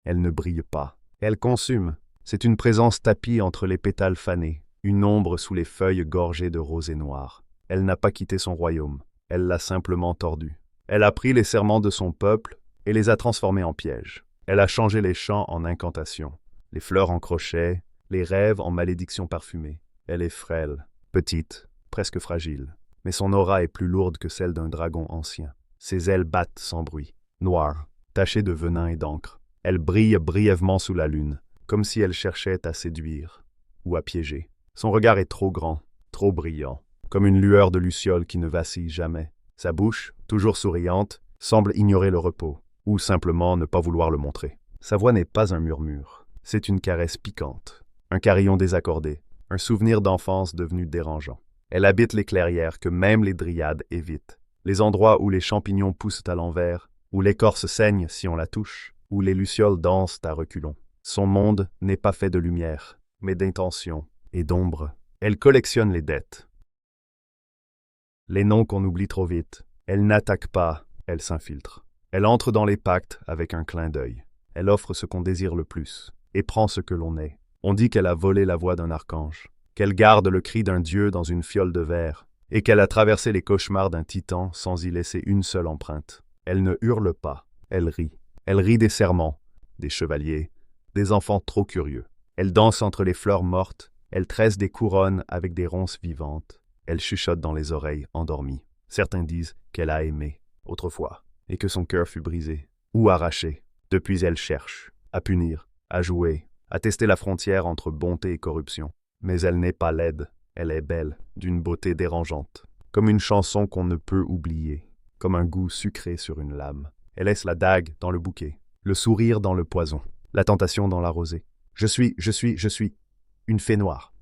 Elle ne brille pas. Elle consume. C'est une présence tapie entre les pétales fanés, une ombre sous les feuilles gorgées de rosée noire. Elle n'a pas quitté son royaume. Elle l'a simplement tordu. Elle a pris les serments de son peuple et les a transformés en pièges. Elle a changé les chants en incantations, les fleurs en crochets, les rêves en malédictions parfumées. Elle est frêle, petite, presque fragile, mais son aura est plus lourde que celle d'un dragon ancien. Ses ailes battent sans bruit, noires, tachées de venin et d'encre. Elle brille brièvement sous la lune, comme si elle cherchait à séduire ou à piéger. Son regard est trop grand, trop brillant, comme une lueur de luciole qui ne vacille jamais. Sa bouche, toujours souriante, semble ignorer le repos, ou simplement ne pas vouloir le montrer. Sa voix n'est pas un murmure, c'est une caresse piquante, un carillon désaccordé, un souvenir d'enfance devenu dérangeant. Elle habite les clairières que même les dryades évitent, les endroits où les champignons poussent à l'envers, où l'écorce saigne si on la touche, où les lucioles dansent à reculons. Son monde n'est pas fait de lumière, mais d'intention et d'ombre. Elle collectionne les dettes, les noms qu'on oublie trop vite. Elle n'attaque pas, elle s'infiltre. Elle entre dans les pactes avec un clin d'œil. Elle offre ce qu'on désire le plus et prend ce que l'on est. On dit qu'elle a volé la voix d'un archange, qu'elle garde le cri d'un dieu dans une fiole de verre et qu'elle a traversé les cauchemars d'un titan sans y laisser une seule empreinte. Elle ne hurle pas, elle rit. Elle rit des serments, des chevaliers, des enfants trop curieux. Elle danse entre les fleurs mortes, elle tresse des couronnes avec des ronces vivantes. Elle chuchote dans les oreilles endormies. Certains disent qu'elle a aimé, autrefois, et que son cœur fut brisé, ou arraché. Depuis elle cherche, à punir, à jouer, à tester la frontière entre bonté et corruption. Mais elle n'est pas laide, elle est belle, d'une beauté dérangeante, comme une chanson qu'on ne peut oublier, comme un goût sucré sur une lame. Elle laisse la dague dans le bouquet, le sourire dans le poison, la tentation dans la rosée. Je suis une fée noire.